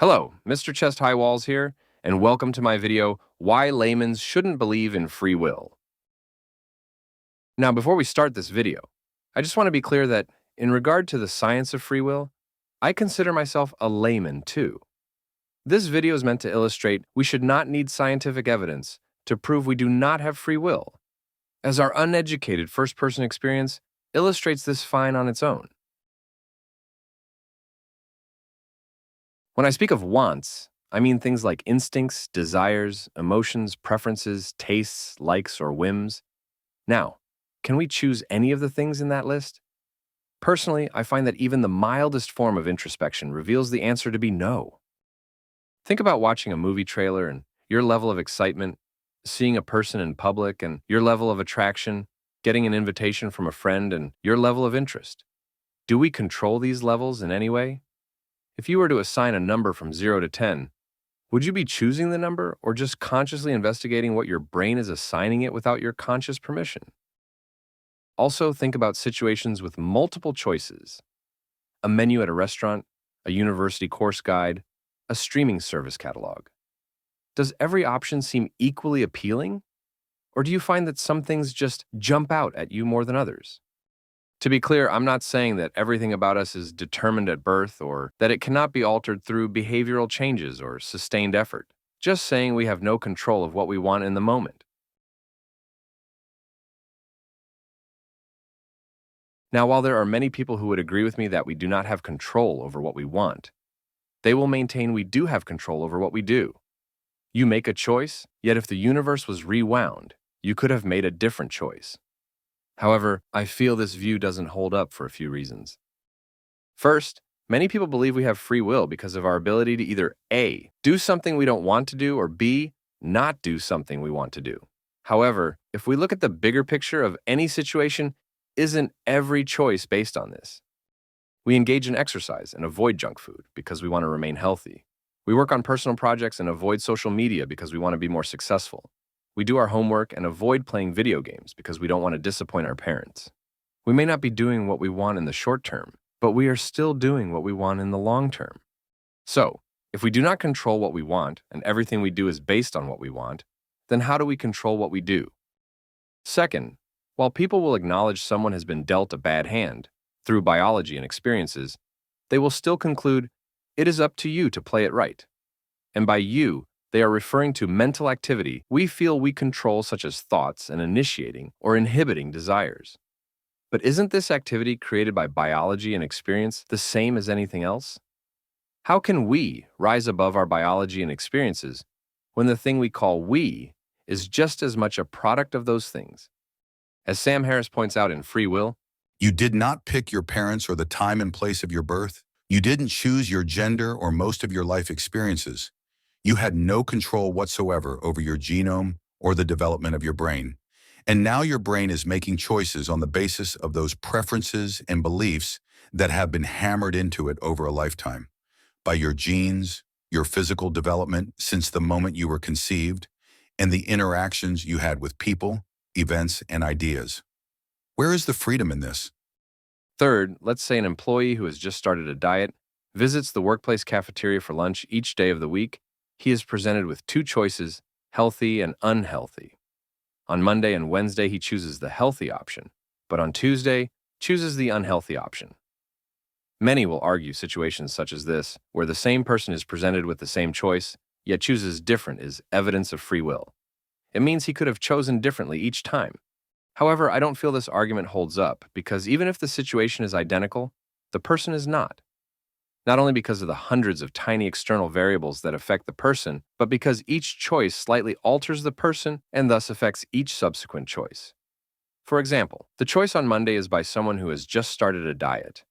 Hello, Mr.ChestHighWalls here, and welcome to my video, Why Laymen's Shouldn't Believe in Free Will. Now, before we start this video, I just want to be clear that, in regard to the science of free will, I consider myself a layman too. This video is meant to illustrate we should not need scientific evidence to prove we do not have free will, as our uneducated first-person experience illustrates this fine on its own. When I speak of wants, I mean things like instincts, desires, emotions, preferences, tastes, likes, or whims. Now, can we choose any of the things in that list? Personally, I find that even the mildest form of introspection reveals the answer to be no. Think about watching a movie trailer and your level of excitement, seeing a person in public and your level of attraction, getting an invitation from a friend and your level of interest. Do we control these levels in any way? If you were to assign a number from 0 to 10, would you be choosing the number or just consciously investigating what your brain is assigning it without your conscious permission? Also, think about situations with multiple choices: a menu at a restaurant, a university course guide, a streaming service catalog. Does every option seem equally appealing? Or do you find that some things just jump out at you more than others? To be clear, I'm not saying that everything about us is determined at birth or that it cannot be altered through behavioral changes or sustained effort. Just saying we have no control of what we want in the moment. Now, while there are many people who would agree with me that we do not have control over what we want, they will maintain we do have control over what we do. You make a choice, yet if the universe was rewound, you could have made a different choice. However, I feel this view doesn't hold up for a few reasons. First, many people believe we have free will because of our ability to either A, do something we don't want to do, or B, not do something we want to do. However, if we look at the bigger picture of any situation, isn't every choice based on this? We engage in exercise and avoid junk food because we want to remain healthy. We work on personal projects and avoid social media because we want to be more successful. We do our homework and avoid playing video games because we don't want to disappoint our parents. We may not be doing what we want in the short term, but we are still doing what we want in the long term. So, if we do not control what we want and everything we do is based on what we want, then how do we control what we do? Second, while people will acknowledge someone has been dealt a bad hand through biology and experiences, they will still conclude it is up to you to play it right. And by you, they are referring to mental activity we feel we control, such as thoughts and initiating or inhibiting desires. But isn't this activity created by biology and experience the same as anything else? How can we rise above our biology and experiences when the thing we call we is just as much a product of those things? As Sam Harris points out in Free Will, you did not pick your parents or the time and place of your birth. You didn't choose your gender or most of your life experiences. You had no control whatsoever over your genome or the development of your brain. And now your brain is making choices on the basis of those preferences and beliefs that have been hammered into it over a lifetime by your genes, your physical development since the moment you were conceived, and the interactions you had with people, events, and ideas. Where is the freedom in this? third, let's say an employee who has just started a diet visits the workplace cafeteria for lunch each day of the week. He is presented with two choices, healthy and unhealthy. On Monday and Wednesday, he chooses the healthy option, but on Tuesday, chooses the unhealthy option. Many will argue situations such as this, where the same person is presented with the same choice, yet chooses different, is evidence of free will. It means he could have chosen differently each time. However, I don't feel this argument holds up, because even if the situation is identical, the person is not. Not only because of the hundreds of tiny external variables that affect the person, but because each choice slightly alters the person and thus affects each subsequent choice. For example, the choice on Monday is by someone who has just started a diet.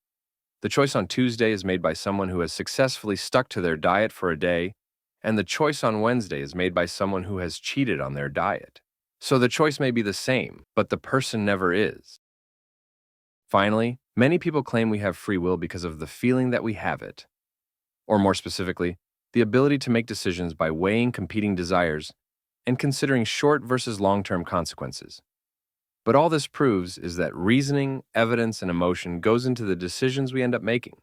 The choice on Tuesday is made by someone who has successfully stuck to their diet for a day, and the choice on Wednesday is made by someone who has cheated on their diet. So the choice may be the same, but the person never is. Finally, many people claim we have free will because of the feeling that we have it. Or more specifically, the ability to make decisions by weighing competing desires and considering short versus long-term consequences. But all this proves is that reasoning, evidence, and emotion goes into the decisions we end up making.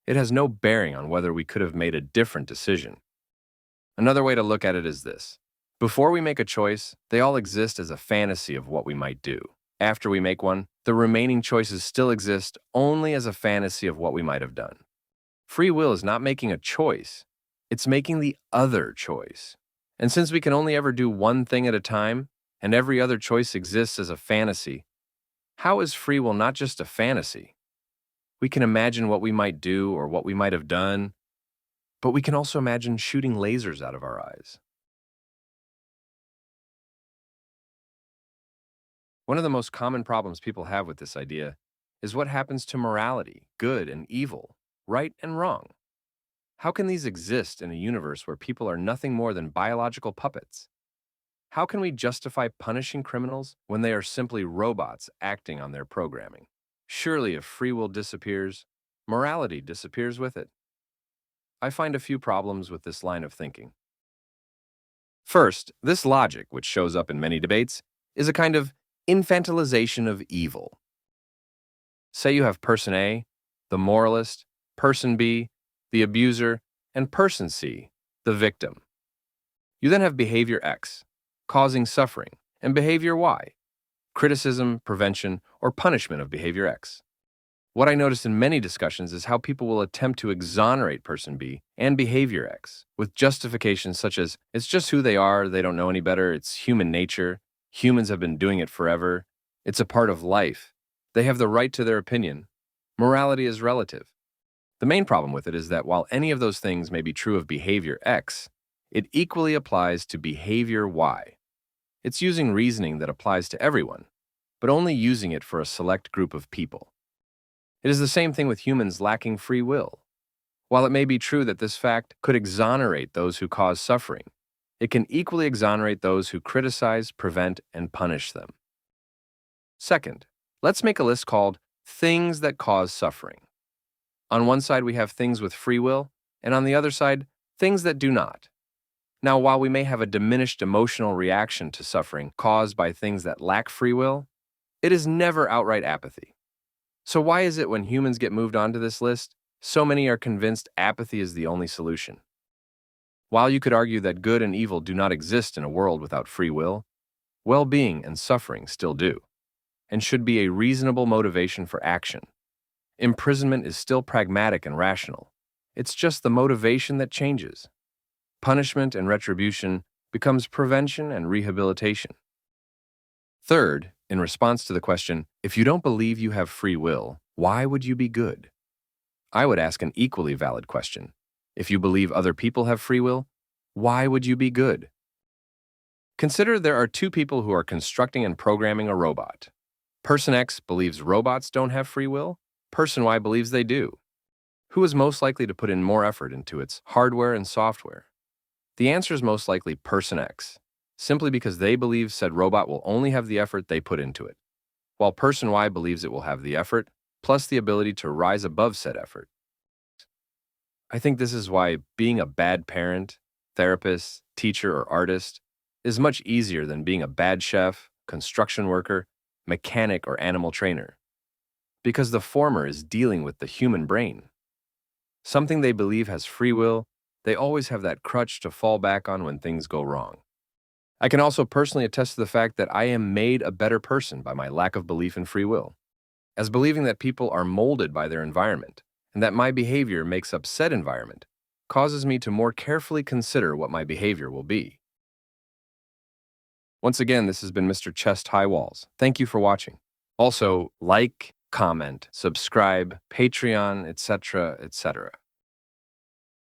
It has no bearing on whether we could have made a different decision. Another way to look at it is this. Before we make a choice, they all exist as a fantasy of what we might do. After we make one, the remaining choices still exist only as a fantasy of what we might have done. Free will is not making a choice, it's making the other choice. And since we can only ever do one thing at a time, and every other choice exists as a fantasy, how is free will not just a fantasy? We can imagine what we might do or what we might have done, but we can also imagine shooting lasers out of our eyes. One of the most common problems people have with this idea is what happens to morality, good and evil, right and wrong. How can these exist in a universe where people are nothing more than biological puppets? How can we justify punishing criminals when they are simply robots acting on their programming? Surely if free will disappears, morality disappears with it. I find a few problems with this line of thinking. First, this logic, which shows up in many debates, is a kind of infantilization of evil. Say you have person A, the moralist, person B, the abuser, and person C, the victim. You then have behavior X, causing suffering, and behavior Y, criticism, prevention, or punishment of behavior X. What I notice in many discussions is how people will attempt to exonerate person B and behavior X with justifications such as, it's just who they are, they don't know any better, it's human nature, humans have been doing it forever, it's a part of life, they have the right to their opinion, morality is relative. The main problem with it is that while any of those things may be true of behavior X, it equally applies to behavior Y. It's using reasoning that applies to everyone, but only using it for a select group of people. It is the same thing with humans lacking free will. While it may be true that this fact could exonerate those who cause suffering, it can equally exonerate those who criticize, prevent, and punish them. Second, let's make a list called things that cause suffering. On one side, we have things with free will, and on the other side, things that do not. Now, while we may have a diminished emotional reaction to suffering caused by things that lack free will, it is never outright apathy. So why is it when humans get moved onto this list, so many are convinced apathy is the only solution? While you could argue that good and evil do not exist in a world without free will, well-being and suffering still do, and should be a reasonable motivation for action. Imprisonment is still pragmatic and rational. It's just the motivation that changes. Punishment and retribution becomes prevention and rehabilitation. Third, in response to the question, if you don't believe you have free will, why would you be good? I would ask an equally valid question. If you believe other people have free will, why would you be good? Consider there are two people who are constructing and programming a robot. Person X believes robots don't have free will. Person Y believes they do. Who is most likely to put in more effort into its hardware and software? The answer is most likely person X, simply because they believe said robot will only have the effort they put into it, while person Y believes it will have the effort, plus the ability to rise above said effort. I think this is why being a bad parent, therapist, teacher, or artist is much easier than being a bad chef, construction worker, mechanic, or animal trainer. Because the former is dealing with the human brain. Something they believe has free will, they always have that crutch to fall back on when things go wrong. I can also personally attest to the fact that I am made a better person by my lack of belief in free will, as believing that people are molded by their environment, and that my behavior makes up said environment, causes me to more carefully consider what my behavior will be. Once again, this has been Mr.ChestHighWalls. Thank you for watching. Also, like, comment, subscribe, Patreon, etc., etc.